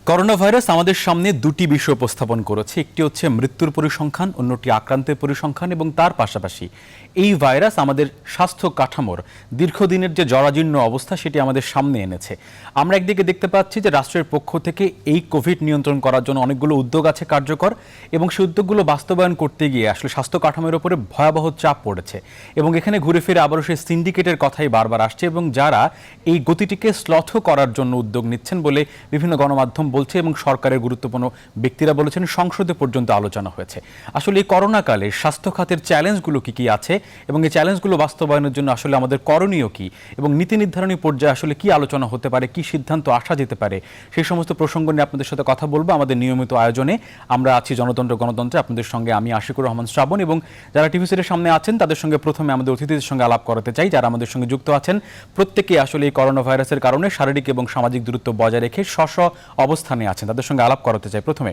Corona virus আমাদের সামনে দুটি বিষয় উপস্থাপন করেছে। একটি হচ্ছে মৃত্যুর পরিসংখ্যান, অন্যটি আক্রান্তের পরিসংখ্যান, এবং তার পাশাপাশি এই ভাইরাস আমাদের স্বাস্থ্য কাঠামোর দীর্ঘদিনের যে জরাজীর্ণ অবস্থা সেটি আমাদের সামনে এনেছে। আমরা একদিকে দেখতে পাচ্ছি যে রাষ্ট্রের পক্ষ থেকে এই কোভিড নিয়ন্ত্রণ করার জন্য অনেকগুলো উদ্যোগ আছে কার্যকর, এবং সেই উদ্যোগগুলো বাস্তবায়ন করতে গিয়ে আসলে স্বাস্থ্য কাঠামোর উপরে ভয়াবহ চাপ পড়েছে। এবং এখানে ঘুরে ফিরে আবারও সেই সিন্ডিকেটের কথাই বারবার আসছে, এবং যারা এই গতিটিকে শ্লথ করার জন্য উদ্যোগ নিচ্ছেন বলে বিভিন্ন গণমাধ্যম বলছে, এবং সরকারের গুরুত্বপূর্ণ ব্যক্তিরা বলেছেন, সংসদে পর্যন্ত আলোচনা হয়েছে। আসলে এই করোনাকালে স্বাস্থ্য খাতের চ্যালেঞ্জগুলো কি কি আছে, এবং এই চ্যালেঞ্জগুলো বাস্তবায়নের জন্য আসলে আমাদের করণীয় কি, এবং নীতি নির্ধারণী পর্যায়ে আসলে কি আলোচনা হতে পারে, কি সিদ্ধান্ত আসা যেতে পারে, সেই সমস্ত প্রসঙ্গ নিয়ে আপনাদের সাথে কথা বলবো আমাদের নিয়মিত আয়োজনে। আমরা আছি জনতন্ত্র গণতন্ত্রে, আপনাদের সঙ্গে আমি আশিকুর রহমান শ্রাবণ, এবং যারা টিভি সেটের সামনে আছেন তাদের সঙ্গে প্রথমে আমাদের অতিথিদের সঙ্গে আলাপ করাতে চাই, যারা আমাদের সঙ্গে যুক্ত আছেন। প্রত্যেকেই আসলে এই করোনা ভাইরাসের কারণে শারীরিক এবং সামাজিক দূরত্ব বজায় রেখে অবস্থানে আছেন, তাদের সঙ্গে আলাপ করাতে চাই। প্রথমে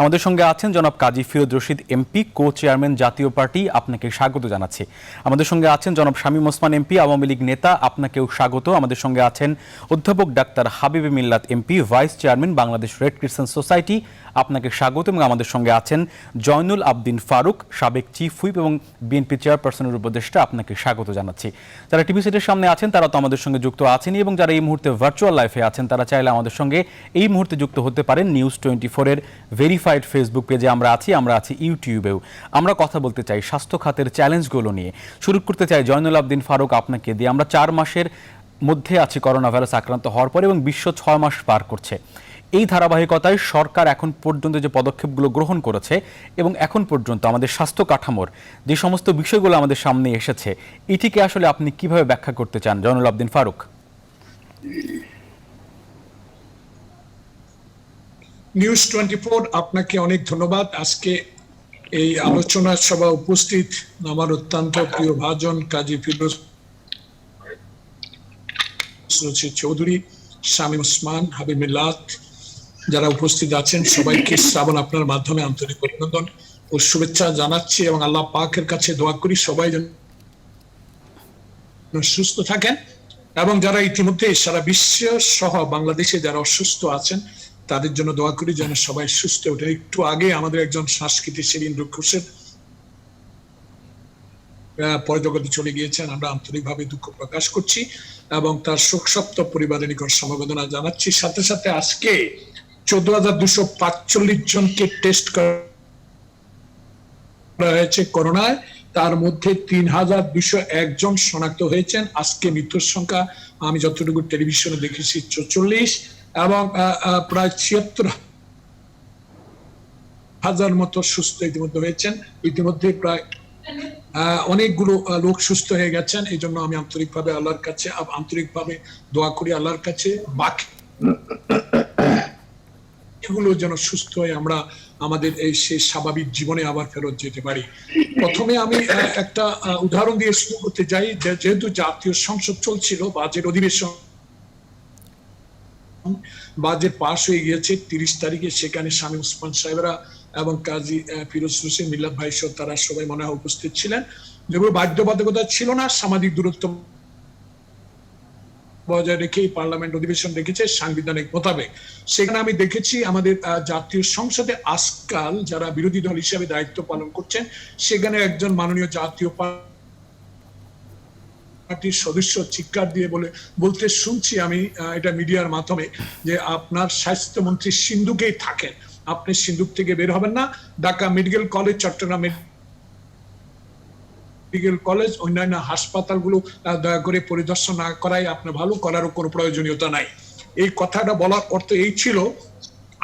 আমাদের সঙ্গে আছেন জনাব Kazi Firoz Rashid MP, co chairman Jatiya Party, আপনাকে স্বাগত জানাচ্ছি। আমাদের সঙ্গে আছেন জনাব শামীম ওসমান এমপি, আওয়ামী লীগ নেতা, আপনাকেও স্বাগত। আমাদের সঙ্গে আছেন অধ্যাপক ডাক্তার হাবিবে মিল্লাত MP, vice chairman Bangladesh red crescent society, আপনাকে স্বাগত। এবং আমাদের সঙ্গে আছেন জয়নুল আবদিন ফারুক, সাবেক চিফ হুইপ এবং বিএনপি চেয়ারপারসনের উপদেষ্টা, আপনাকে স্বাগত জানাচ্ছি। যারা টিভি সেটের সামনে আছেন তারা তো আমাদের সঙ্গে যুক্ত আছেনই, এবং যারা এই মুহূর্তে ভার্চুয়াল লাইফে আছেন তারা চাইলে আমাদের সঙ্গে এই মুহূর্তে যুক্ত হতে পারেন News24-এর ভেরিফাইড ফেসবুক পেজে। আমরা আছি ইউটিউবেও। আমরা কথা বলতে চাই স্বাস্থ্য খাতের চ্যালেঞ্জগুলো নিয়ে। শুরু করতে চাই জয়নুল আবদিন ফারুক, আপনাকে দিয়ে। আমরা 4 মাসের মধ্যে আছি করোনা ভাইরাস আক্রান্ত হওয়ার পর, এবং বিশ্ব 6 মাস পার করছে। এই ধারাবাহিকতায় সরকার এখন পর্যন্ত যে পদক্ষেপগুলো গ্রহণ করেছে, এবং এখন পর্যন্ত আমাদের স্বাস্থ্য কাঠামোর যে সমস্ত বিষয়গুলো আমাদের সামনে এসেছে, এটিকে আসলে আপনি কিভাবে ব্যাখ্যা করতে চান, জয়নুল আবদিন ফারুক? News24 আপনাকে অনেক ধন্যবাদ। আজকে এই আলোচনা সভা উপস্থিত আমার অত্যন্ত প্রিয় ভাজন কাজী ফিরোজ রশিদ চৌধুরী, শামীম ওসমান, হাবিব মিল্লাত, যারা উপস্থিত আছেন সবাইকে শ্রাবণ আপনার মাধ্যমে আন্তরিক অভিনন্দন ও শুভেচ্ছা জানাচ্ছি, এবং আল্লাহ পাকের কাছে দোয়া করি সবাই যেন সুস্থ থাকেন, এবং যারা ইতিমধ্যে সারা বিশ্ব সহ বাংলাদেশে যারা অসুস্থ আছেন তাদের জন্য দোয়া করি যেন সবাই সুস্থ ওঠে। একটু আগে আমাদের একজন সাংস্কৃতিক শিল্পী খুরশেদ পরজগতে চলে গিয়েছেন, আমরা আন্তরিকভাবে দুঃখ প্রকাশ করছি এবং তার শোকসপ্ত পরিবারের নিকট সমবেদনা জানাচ্ছি। সাথে সাথে আজকে 14,245 জনকে টেস্ট করা হয়েছে করোনায়, তার মধ্যে 3,201 জন শনাক্ত হয়েছেন। আজকে মৃত্যুর সংখ্যা আমি যতটুকু টেলিভিশনে দেখেছি 44, এবং প্রায় 76,000 মতো সুস্থ ইতিমধ্যে হয়েছেন। ইতিমধ্যে প্রায় অনেকগুলো লোক সুস্থ হয়ে গেছেন। এই জন্য আমি আন্তরিকভাবে দোয়া করি আল্লাহর কাছে বাকি এগুলো যেন সুস্থ হয়ে আমরা আমাদের এই সেই স্বাভাবিক জীবনে আবার ফেরত যেতে পারি। প্রথমে আমি একটা উদাহরণ দিয়ে শুরু করতে যাই। যেহেতু জাতীয় সংসদ চলছিল, বাজেট অধিবেশন, বাজেট পাস হয়ে গিয়েছে 30 তারিখে, সেখানে শামীম ওসমান সাহেবরা এবং কাজী ফিরোজ রশিদ মিল্লাত ভাই সহ তারা সবাই মনে হয় উপস্থিত ছিলেন। যেগুলো বাধ্যবাধকতা ছিল না, সামাজিক দূরত্ব বজায় রেখে পার্লামেন্ট অধিবেশন রেখেছে সাংবিধানিক মোতাবেক। সেখানে আমি দেখেছি আমাদের জাতীয় সংসদে আজকাল যারা বিরোধী দল হিসেবে দায়িত্ব পালন করছেন, সেখানে একজন মাননীয় জাতীয় পার্টির সদস্য চিৎকার দিয়ে বলতে শুনছি আমি এটা মিডিয়ার মাধ্যমে, যে আপনার স্বাস্থ্যমন্ত্রী সিন্ধুকেই থাকেন, আপনি সিন্ধুক থেকে বের হবেন না। Dhaka medical college, Chattogram medical college, অন্যান্য হাসপাতালগুলো দয়া করে পরিদর্শন না করাই আপনার ভালো, করারও কোনো প্রয়োজনীয়তা নাই। এই কথাটা বলার অর্থ এই ছিল,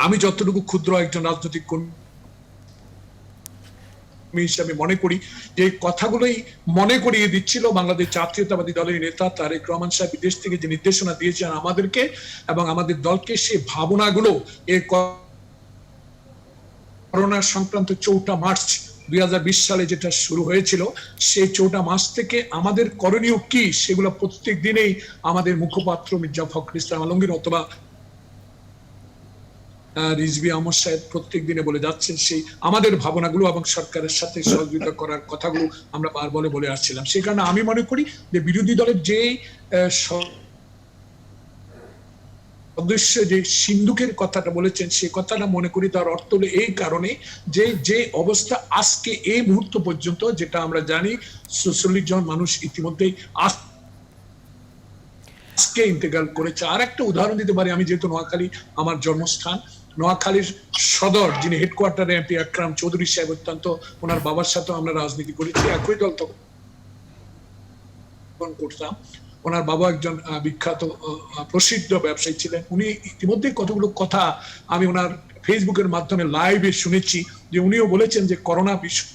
আমি যতটুকু ক্ষুদ্র একজন রাজনৈতিক কর্মী হিসাবে মনে করি যে কথাগুলোই মনে করিয়ে দিচ্ছিল বাংলাদেশ জাতীয়তাবাদী দলের নেতা তারেক রহমান সাহেব বিদেশ থেকে যে নির্দেশনা দিয়েছেন আমাদেরকে এবং আমাদের দলকে, সেই ভাবনাগুলো এই করোনা সংক্রান্ত 4 মার্চ 2020 সালে যেটা শুরু হয়েছিল, সেই 4 মাস থেকে আমাদের করণীয় কি সেগুলো প্রত্যেক দিনেই আমাদের মুখপাত্র মির্জা ফখরুল ইসলাম আলমগীর অথবা রিজভী আহমদ সাহেব প্রত্যেক দিনে বলে যাচ্ছেন সেই আমাদের ভাবনাগুলো এবং সরকারের সাথে সহযোগিতা করার কথাগুলো আমরা বারবার বলে আসছিলাম। সেই কারণে আমি মনে করি যে বিরোধী দলের যে সদস্য যে সিন্ধুকের কথাটা বলেছেন, সে কথাটা মনে করি তার অর্থ হলো এই কারণে যে যে অবস্থা আজকে এই মুহূর্ত পর্যন্ত, যেটা আমরা জানি ৪৬ জন মানুষ ইতিমধ্যেই আজকে ইন্তেকাল করেছে। আর একটা উদাহরণ দিতে পারি, আমি যেহেতু নোয়াখালী আমার জন্মস্থান, নোয়াখালীর সদর যিনি হেডকোয়ার্টারে এমপি আকরাম চৌধুরী সাহেব, অত্যন্ত ওনার বাবার সাথেও আমরা রাজনীতি করেছি, একই দল তখন করতাম। ওনার বাবা একজন বিখ্যাত প্রসিদ্ধ ব্যবসায়ী ছিলেন। উনি ইতিমধ্যে কতগুলো কথা আমি ওনার ফেসবুকের মাধ্যমে লাইভে শুনেছি, যে উনিও বলেছেন যে করোনা বিষয়ে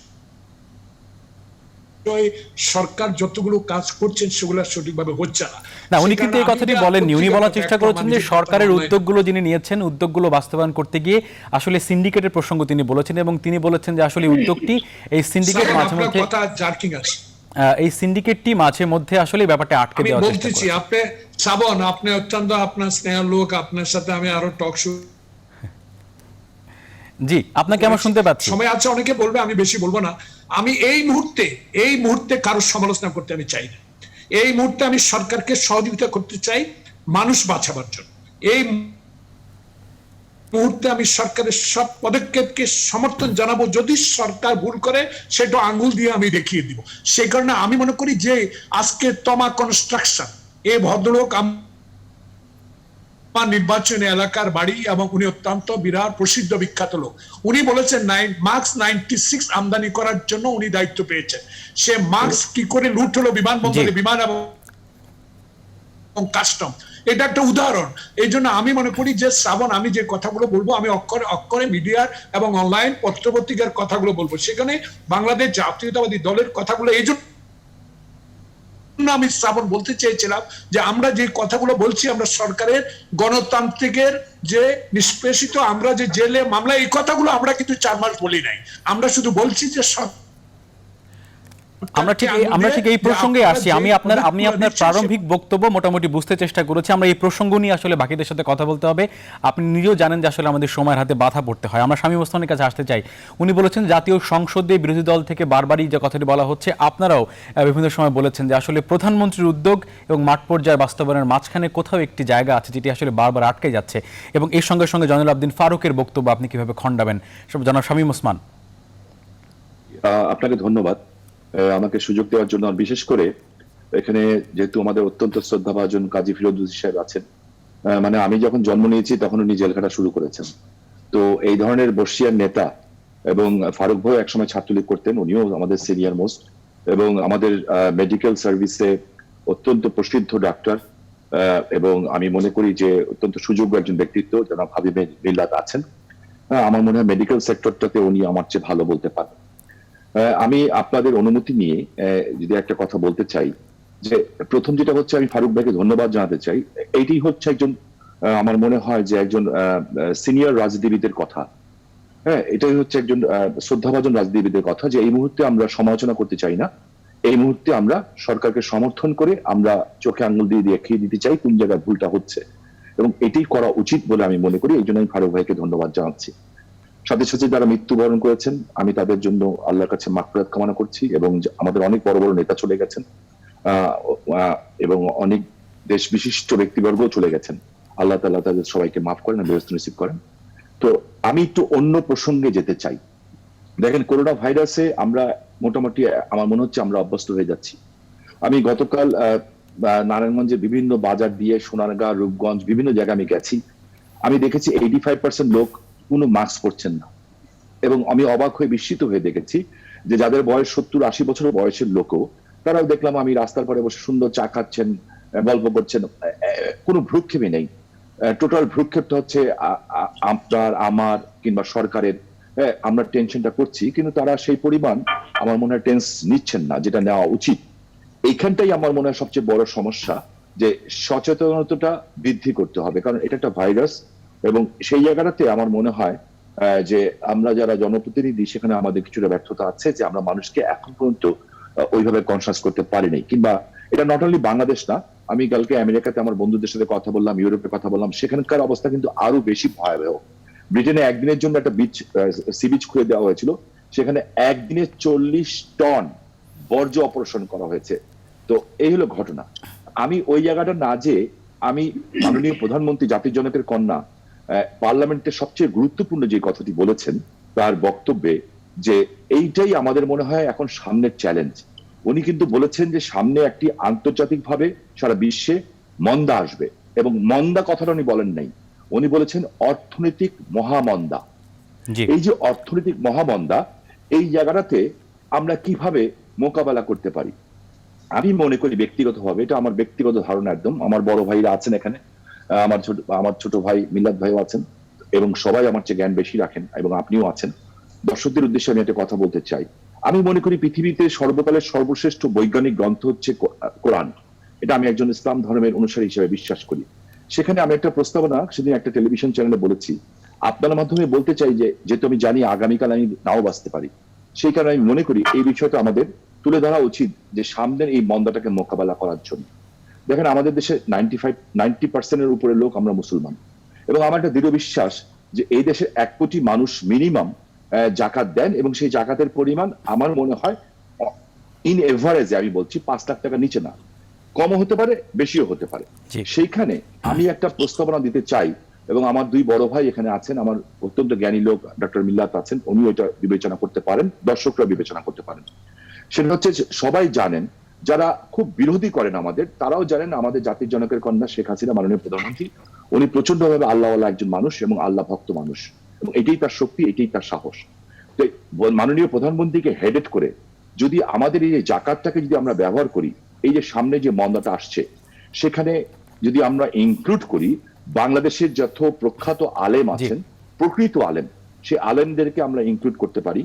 সরকার যতগুলো কাজ করছেন সেগুলো সঠিকভাবে হচ্ছে না। না, উনি কিন্তু এই কথাটি বলেননি। উনি বলার চেষ্টা করেছেন যে সরকারের উদ্যোগগুলো যিনি নিয়েছেন, উদ্যোগগুলো বাস্তবায়ন করতে গিয়ে আসলে সিন্ডিকেটের প্রসঙ্গ তিনি বলেছেন, এবং তিনি বলেছেন যে আসলে উদ্যোগটি এই সিন্ডিকেট মাঝে মধ্যে এই সিন্ডিকেটটি মাঝে মধ্যে আসলে ব্যাপারটা আটকে দেওয়ার চেষ্টা করছে। আপনি শ্রাবণ, আপনি অত্যন্ত আপনার স্নেহের লোক, আপনার সাথে আমি আরো টক শো, জি আপনাকে আমরা শুনতে পাচ্ছি। সময় আছে, অনেকে বলবে, আমি বেশি বলবো না। আমি এই মুহূর্তে কারোর সমালোচনা করতে আমি চাই না। এই মুহূর্তে আমি সরকারকে সহযোগিতা করতে চাই মানুষ বাঁচাবার জন্য। এই মুহূর্তে আমি সরকারের সব পদক্ষেপকে সমর্থন জানাবো। যদি সরকার ভুল করে সেটা আঙ্গুল দিয়ে আমি দেখিয়ে দিব। সেই কারণে আমি মনে করি যে আজকে তমা কনস্ট্রাকশন, এই ভদ্রলোক নির্বাচনী এলাকার বাড়ি, এবং উনি অত্যন্ত বিরাট প্রসিদ্ধ বিখ্যাত লোক। উনি বলেছেন মার্কস 96 আমদানি করার জন্য উনি দায়িত্ব পেয়েছেন। সে মার্কস কি করে লুট হলো বিমানবন্দরে, বিমান এবং কাস্টম, এটা একটা উদাহরণ। এই জন্য আমি মনে করি যে শ্রাবণ, আমি যে কথাগুলো বলবো, আমি অক্ষরে অক্ষরে মিডিয়ার এবং অনলাইন পত্রপত্রিকার কথাগুলো বলবো। সেখানে বাংলাদেশ জাতীয়তাবাদী দলের কথাগুলো এই জন্য আমি শ্রাবণ বলতে চেয়েছিলাম যে আমরা যে কথাগুলো বলছি, আমরা সরকারের গণতান্ত্রিকের যে নিষ্পেষিত, আমরা যে জেলে মামলা, এই কথাগুলো আমরা কিন্তু 4 মাস বলি নাই। আমরা শুধু বলছি যে আমরা ঠিক এই প্রসঙ্গে আসছি। আমি আপনার প্রারম্ভিক বক্তব্য মোটামুটি বুঝতে চেষ্টা করেছি। আমরা এই প্রসঙ্গ নিয়ে আসলে বাকিদের সাথে কথা বলতে হবে। আপনি নিজেও জানেন যে আসলে আমাদের সময়ের হাতে বাধা পড়তে হয়। আমরা শামীম ওসমানের কাছে আসতে চাই। উনি বলেছেন জাতীয় সংসদে বিরোধী দল থেকে বারবারই যে কথাটি বলা হচ্ছে, আপনারাও বিভিন্ন সময় বলেছেন যে আসলে প্রধানমন্ত্রীর উদ্যোগ এবং মাঠ পর্যায়ে বাস্তবায়নের মাঝখানে কোথাও একটি জায়গা আছে যেটি আসলে বারবার আটকে যাচ্ছে, এবং এর সঙ্গে সঙ্গে জয়নুল আবদিন ফারুকের বক্তব্য আপনি কিভাবে খণ্ডাবেন, জনাব শামীম ওসমান। আপনাকে ধন্যবাদ আমাকে সুযোগ দেওয়ার জন্য। বিশেষ করে এখানে যেহেতু আমাদের অত্যন্ত শ্রদ্ধাভাজন কাজী ফিরোজ সাহেব আছেন, মানে আমি যখন জন্ম নিয়েছি তখন উনি জেল খাটা শুরু করেছেন। তো এই ধরনের বর্ষিয়ার নেতা, এবং ফারুক ভাই একসময় ছাত্রলীগ করতেন, উনিও আমাদের সিনিয়র মোস্ট, এবং আমাদের মেডিকেল সার্ভিসে অত্যন্ত প্রসিদ্ধ ডাক্তার, এবং আমি মনে করি যে অত্যন্ত সুযোগ্য একজন ব্যক্তিত্ব জনাব হাবিব মিল্লাত আছেন। আমার মনে হয় মেডিকেল সেক্টরটাতে উনি আমার চেয়ে ভালো বলতে পারেন। আমি আপনাদের অনুমতি নিয়ে যদি একটা কথা বলতে চাই, যে প্রথম যেটা হচ্ছে, আমি ফারুক ভাইকে ধন্যবাদ জানাতে চাই। এইটি হচ্ছে একজন আমার মনে হয় যে একজন সিনিয়র রাজনীতিবিদের কথা। হ্যাঁ, এটাই হচ্ছে একজন শ্রদ্ধাভাজন রাজনীতিবিদের কথা, যে এই মুহূর্তে আমরা সমালোচনা করতে চাই না, এই মুহূর্তে আমরা সরকারকে সমর্থন করে আমরা চোখে আঙুল দিয়ে দেখিয়ে দিতে চাই কোন জায়গায় ভুলটা হচ্ছে, এবং এটাই করা উচিত বলে আমি মনে করি। এই জন্য আমি ফারুক ভাইকে ধন্যবাদ জানাচ্ছি। সাথে সাথে যারা মৃত্যুবরণ করেছেন, আমি তাদের জন্য আল্লাহর কাছে মাগফিরাত কামনা করছি, এবং আমাদের অনেক বড় বড় নেতা চলে গেছেন, এবং অনেক দেশ বিশিষ্ট ব্যক্তিবর্গ চলে গেছেন। আল্লাহ তাআলা তাদের সবাইকে মাফ করেন, বেহেশত নসিব করেন। তো আমি একটু অন্য প্রসঙ্গে যেতে চাই। দেখেন, করোনা ভাইরাসে আমরা মোটামুটি আমার মনে হচ্ছে আমরা অভ্যস্ত হয়ে যাচ্ছি। আমি গতকাল নারায়ণগঞ্জের বিভিন্ন বাজার দিয়ে সোনারগাঁ, রূপগঞ্জ, বিভিন্ন জায়গায় আমি গেছি। আমি দেখেছি 85% লোক কোনো মাস্ক পরছেন না, এবং আমি অবাক হয়ে বিস্মিত হয়ে দেখেছি যে যাদের বয়স 70-80 বছর বয়সের লোকও, তারাও দেখলাম আমি রাস্তার পরে বসে সুন্দর চা খাচ্ছেন, গল্প করছেন, কোনো ভ্রুক্ষেপই নেই। টোটাল ভ্রুক্ষেপটা হচ্ছে আপনার, আমার কিংবা সরকারের। আমরা টেনশনটা করছি, কিন্তু তারা সেই পরিমাণ আমার মনে হয় টেন্স নিচ্ছেন না, যেটা নেওয়া উচিত। এইখানটাই আমার মনে হয় সবচেয়ে বড় সমস্যা, যে সচেতনতাটা বৃদ্ধি করতে হবে, কারণ এটা একটা ভাইরাস। এবং সেই জায়গাটাতে আমার মনে হয় যে আমরা যারা জনপ্রতিনিধি, সেখানে আমাদের কিছুটা ব্যর্থতা আছে, যে আমরা মানুষকে এখন পর্যন্ত ওইভাবে কনসাস করতে পারিনি। কিংবা এটা নট অনলি বাংলাদেশ না, আমি কালকে আমেরিকাতে আমার বন্ধুদের সাথে কথা বললাম, ইউরোপে কথা বললাম, সেখানকার অবস্থা কিন্তু আরো বেশি ভয়াবহ। ব্রিটেনে একদিনের জন্য একটা সি বিচ খুলে দেওয়া হয়েছিল, সেখানে একদিনে 40 টন বর্জ্য অপারেশন করা হয়েছে। তো এই হলো ঘটনা। আমি ওই জায়গাটা না যেয়ে আমি মাননীয় প্রধানমন্ত্রী জাতির জনকের কন্যা পার্লামেন্টের সবচেয়ে গুরুত্বপূর্ণ যে কথাটি বলেছেন তার বক্তব্যে, যে এইটাই আমাদের মনে হয় এখন সামনের চ্যালেঞ্জ। উনি কিন্তু বলেছেন যে সামনে একটি আন্তর্জাতিকভাবে সারা বিশ্বে মন্দা আসবে, এবং মন্দা কথাটা উনি বলেন নাই, উনি বলেছেন অর্থনৈতিক মহামন্দা। এই যে অর্থনৈতিক মহামন্দা, এই জায়গাটাতে আমরা কিভাবে মোকাবেলা করতে পারি? আমি মনে করি ব্যক্তিগতভাবে, এটা আমার ব্যক্তিগত ধারণা একদম, আমার বড় ভাইরা আছেন এখানে, আমার ছোট ভাই মিলাদ ভাইও আছেন, এবং সবাই আমার চেয়ে জ্ঞান বেশি রাখেন, এবং আপনিও আছেন। দর্শকদের উদ্দেশ্যে আমি একটা কথা বলতে চাই। আমি মনে করি পৃথিবীতে সর্বকালের সর্বশ্রেষ্ঠ বৈজ্ঞানিক গ্রন্থ হচ্ছে কোরআন। এটা আমি একজন ইসলাম ধর্মের অনুসারী হিসেবে বিশ্বাস করি। সেখানে আমি একটা প্রস্তাবনা সেদিন একটা টেলিভিশন চ্যানেলে বলেছি, আপনার মাধ্যমে বলতে চাই যে, যেহেতু আমি জানি আগামীকাল আমি নাও বাঁচতে পারি, সেই কারণে আমি মনে করি এই বিষয়টা আমাদের তুলে ধরা উচিত, যে সামনের এই মন্দাটাকে মোকাবেলা করার জন্য। দেখেন, আমাদের দেশে 90% উপরে লোক আমরা মুসলমান, এবং আমার একটা দৃঢ় বিশ্বাস যে এই দেশের 1 কোটি মানুষ মিনিমাম জাকাত দেন, এবং সেই জাকাতের পরিমাণ আমার মনে হয় ইন এভারেজে আমি বলছি 5 লাখ টাকার নিচে না, কমও হতে পারে, বেশিও হতে পারে। সেইখানে আমি একটা প্রস্তাবনা দিতে চাই, এবং আমার 2 বড় ভাই এখানে আছেন, আমার অত্যন্ত জ্ঞানী লোক ডক্টর মিল্লাত আছেন, উনিও এটা বিবেচনা করতে পারেন, দর্শকরা বিবেচনা করতে পারেন। সেটা হচ্ছে, সবাই জানেন, যারা খুব বিরোধী করেন আমাদের, তারাও জানেন আমাদের জাতির জনকের কন্যা শেখ হাসিনা মাননীয় প্রধানমন্ত্রী, উনি প্রচন্ডভাবে আল্লাহওয়ালা একজন মানুষ এবং আল্লাহ ভক্ত মানুষ, এবং এটাই তার শক্তি, এটাই তার সাহস। তো মাননীয় প্রধানমন্ত্রীকে হেডেড করে যদি আমাদের এই যে জাকাতটাকে যদি আমরা ব্যবহার করি, এই যে সামনে যে মন্দাটা আসছে, সেখানে যদি আমরা ইনক্লুড করি বাংলাদেশের যত প্রখ্যাত আলেম আছেন, প্রকৃত আলেম, সেই আলেমদেরকে আমরা ইনক্লুড করতে পারি,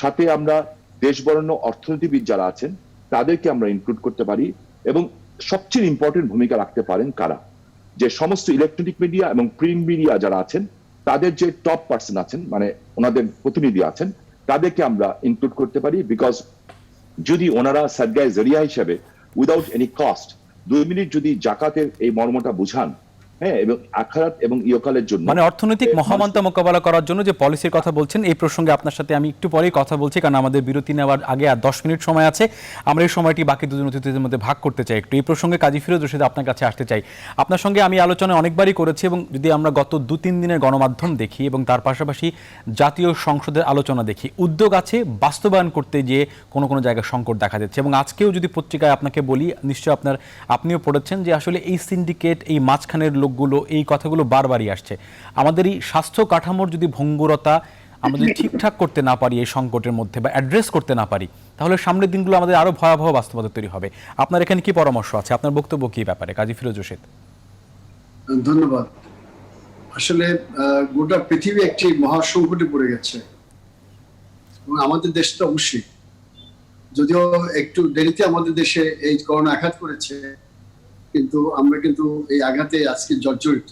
সাথে আমরা দেশবরেণ্য অর্থনীতিবিদ যারা আছেন তাদেরকে আমরা ইনক্লুড করতে পারি, এবং সবচেয়ে ইম্পর্টেন্ট ভূমিকা রাখতে পারেন কারা, যে সমস্ত ইলেকট্রনিক মিডিয়া এবং প্রিন্ট মিডিয়া যারা আছেন, তাদের যে টপ পার্সন আছেন, মানে ওনাদের প্রতিনিধি আছেন, তাদেরকে আমরা ইনক্লুড করতে পারি। বিকজ যদি ওনারা সাদগায়ে জরিয়া হিসেবে উইদাউট এনি কস্ট 2 মিনিট যদি জাকাতের এই মর্মটা বুঝান, হ্যাঁ, এবং আখিরাত এবং ইহকালের জন্য, মানে অর্থনৈতিক মহামন্দা মোকাবেলা করার জন্য যে পলিসির কথা বলছেন, এই প্রসঙ্গে আপনার সাথে আমি একটু পরেই কথা বলছি, কারণ আমাদের বিরতি নেওয়ার আগে আর 10 মিনিট সময় আছে। আমরা এই সময়টি বাকি 2 অতিথিদের মধ্যে ভাগ করতে চাই। একটু এই প্রসঙ্গে কাজী ফিরোজ রশিদ আপনার কাছে আসতে চাই। আপনার সঙ্গে আমি আলোচনা অনেকবারই করেছি, এবং যদি আমরা গত 2-3 দিনের গণমাধ্যম দেখি এবং তার পাশাপাশি জাতীয় সংসদের আলোচনা দেখি, উদ্যোগ আছে, বাস্তবায়ন করতে গিয়ে কোনো জায়গায় সংকট দেখা যাচ্ছে। এবং আজকেও যদি পত্রিকায় আপনাকে বলি, নিশ্চয় আপনিও পড়েছেন যে আসলে এই সিন্ডিকেট, এই মাঝখানের লোকগুলো, এই কথাগুলো বারবারই আসছে। আমাদের এই স্বাস্থ্য কাঠামোর যদি ভঙ্গুরতা আমরা যদি ঠিকঠাক করতে না পারি এই সংকটের মধ্যে, বা অ্যাড্রেস করতে না পারি, তাহলে সামনের দিনগুলো আমাদের আরো ভয়াবহ বাস্তবতা তৈরি হবে। আপনার এখানে কি পরামর্শ আছে, আপনার বক্তব্য কি ব্যাপারে, কাজী ফিরোজ রশিদ? ধন্যবাদ। আসলে গোটা পৃথিবী একটি মহাসংকটে পড়ে গেছে, এবং আমাদের দেশটা অবশ্যই, যদিও একটু দেরিতে আমাদের দেশে এই করোনা আঘাত করেছে, কিন্তু আমরা কিন্তু এই আঘাতে আজকে জর্জরিত।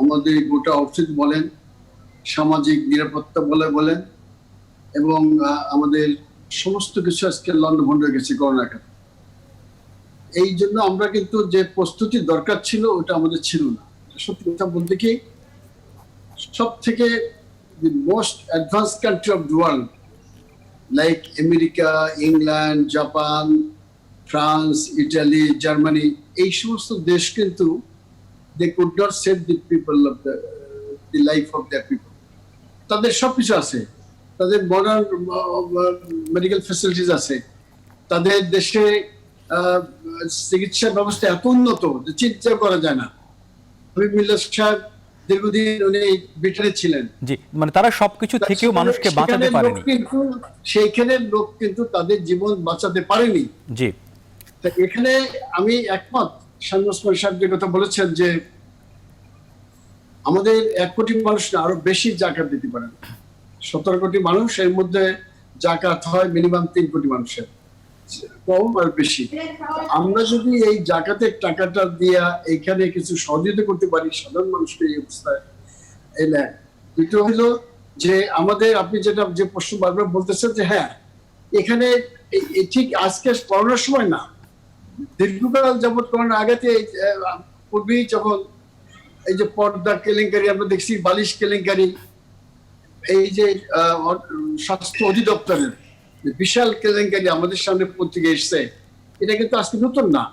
আমাদের গোটা অর্থনীতি বলেন, সামাজিক নিরাপত্তা বলেন, এবং আমাদের সমস্ত কিছু আজকে লন্ডভন্ড হয়ে গেছে করোনা আঘাত। এই জন্য আমরা কিন্তু যে প্রস্তুতির দরকার ছিল ওটা আমাদের ছিল না। সত্যি কথা বলতে কি, সব থেকে the most advanced country of the world like America, England, Japan, France, Italy, Germany, এই সমস্ত দেশ কিন্তু they could not save the people of the life of their people. তাদের সবকিছু আছে, তাদের মডার্ন মেডিকেল ফ্যাসিলিটিস আছে, তাদের দেশে চিকিৎসা ব্যবস্থা এত উন্নত যে চিন্তা করা যায় না। মিল্লাত সাহেব দীর্ঘদিন উনি ব্রিটেনে ছিলেন, জি, মানে তারা সবকিছু থেকেও মানুষকে বাঁচাতে পারেনি, কিন্তু সেইখানে লোক কিন্তু তাদের জীবন বাঁচাতে পারেনি। জি, তা এখানে আমি একমত শামীম ওসমান সাহেব যে কথা বলেছেন, যে আমাদের 1 কোটি মানুষ না, আরো বেশি জাকাত দিতে পারেন। 17 কোটি মানুষ, এর মধ্যে জাকাত হয় মিনিমাম 3 কোটি মানুষের, কম আর বেশি। আমরা যদি এই জাকাতের টাকাটা দিয়া এখানে কিছু সহযোগিতা করতে পারি সাধারণ মানুষকে এই অবস্থায়, এলে দ্বিতীয় হলো যে আমাদের, আপনি যে প্রশ্ন বারবার বলতেছেন যে হ্যাঁ, এখানে ঠিক আজকে করোনার সময় না, দীর্ঘকাল যাবৎ করোনার আগাতে পূর্বেই যখন এই যে পর্দা কেলেঙ্কারি আমরা দেখছি, বালিশ কেলেঙ্কারি, এই যে স্বাস্থ্য অধিদপ্তরের বিশাল কেলেঙ্কারি আমাদের সামনে পত্রিকা এসছে, এটা কিন্তু আজকে নতুন না।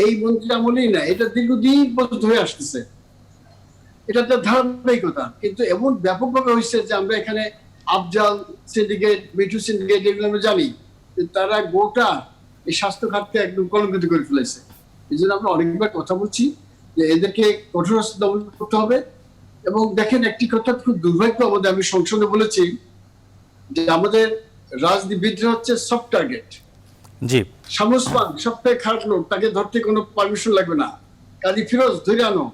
এই মন্ত্রী আমলেই না, এটা দীর্ঘদিন পর্যন্ত হয়ে আসতেছে, এটা একটা ধারাবাহিকতা। কিন্তু এমন ব্যাপকভাবে হয়েছে যে আমরা এখানে আফজাল সিন্ডিকেট, মিঠু সিন্ডিকেট, এগুলো আমরা জানি তারা গোটা এই স্বাস্থ্য খাতকে একদম কলঙ্কিত করে ফেলেছে। এই জন্য আমরা অনেকবার কথা বলছি যে এদেরকে কঠোর হস্তে দমন করতে হবে। এবং দেখেন, একটি কথা খুব দুর্ভাগ্য আমাদের, আমি সংসদে বলেছি যে আমাদের রাজনীতিবিদরা হচ্ছে সফট টার্গেট। জি, শামস পান সবথেকে খারাপ লোক, তাকে ধরতে কোনো পারমিশন লাগবে না। কাজী ফিরোজ ধরে আনো,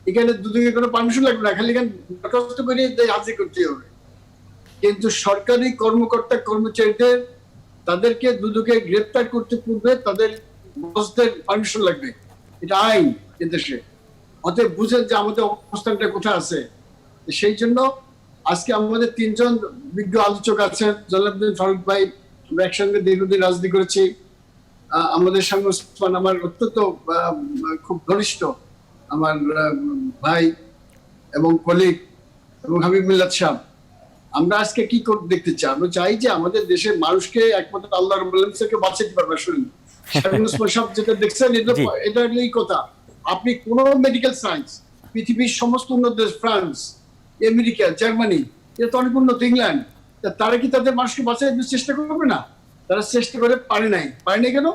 এখানে দুদিকে কোনো পারমিশন লাগবে না, খালি এখানে দরখাস্ত করে হাজির করতে হবে। কিন্তু সরকারি কর্মকর্তা কর্মচারীদের, তাদেরকে দুদকে গ্রেপ্তার করতে পূর্বে তাদের বসদের পারমিশন লাগবে, এটা আইন এদেশে। অতএব বুঝেন যে আমাদের অবস্থানটা কোথায় আছে। সেই জন্য আজকে আমাদের তিনজন বিজ্ঞ আলোচক আছেন, জলালউদ্দিন ফারুক ভাই, আমরা একসঙ্গে দীর্ঘদিন রাজনীতি করেছি। আমাদের সঙ্গে ওসমান আমার অত্যন্ত খুব ঘনিষ্ঠ আমার ভাই এবং কলিগ, এবং হাবিব মিল্লাত সাহেব। আমরা আজকে কি দেখতে চাই? আমরা চাই যে আমাদের দেশের মানুষকে একমাত্র আল্লাহ রাব্বুল আলামিন থেকে বাঁচাতে পারবে। শুনুন, যেটা দেখছেন এটা এই কথা, আপনি কোন মেডিকেল সায়েন্স, পৃথিবীর সমস্ত উন্নত দেশ, ফ্রান্স, আমেরিকা, জার্মানি, এটা তো অনেক উন্নত, ইংল্যান্ড, তারা কি তাদের মানুষকে বাঁচানোর চেষ্টা করবে না? তারা চেষ্টা করে পারে নাই কেন?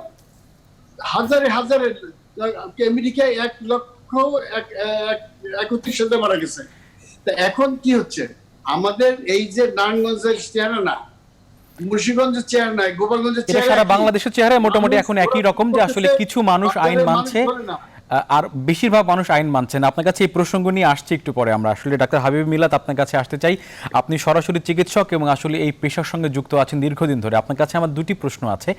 হাজারে হাজারে, আমেরিকায় 1,31,000 মারা গেছে। তা এখন কি হচ্ছে? আমাদের এই যে নারায়ণগঞ্জের চেহারা না, মুন্সিগঞ্জের চেহারা নাই, গোপালগঞ্জের চেহারা, সারা বাংলাদেশের চেহারা মোটামুটি এখন একই রকম, যে আসলে কিছু মানুষ আইন মানছে আর বেশিরভাগ মানুষ আইন মানছে না। আপনার কাছে এই প্রসঙ্গ নিয়ে আসছে একটু পরে। আমরা আসলে ডাক্তার হাবিব মিল্লাত আপনার কাছে আসতে চাই। আপনি সরাসরি চিকিৎসক এবং আসলে এই পেশার সঙ্গে যুক্ত আছেন দীর্ঘদিন ধরে। আপনার কাছে আমার দুটি প্রশ্ন আছে।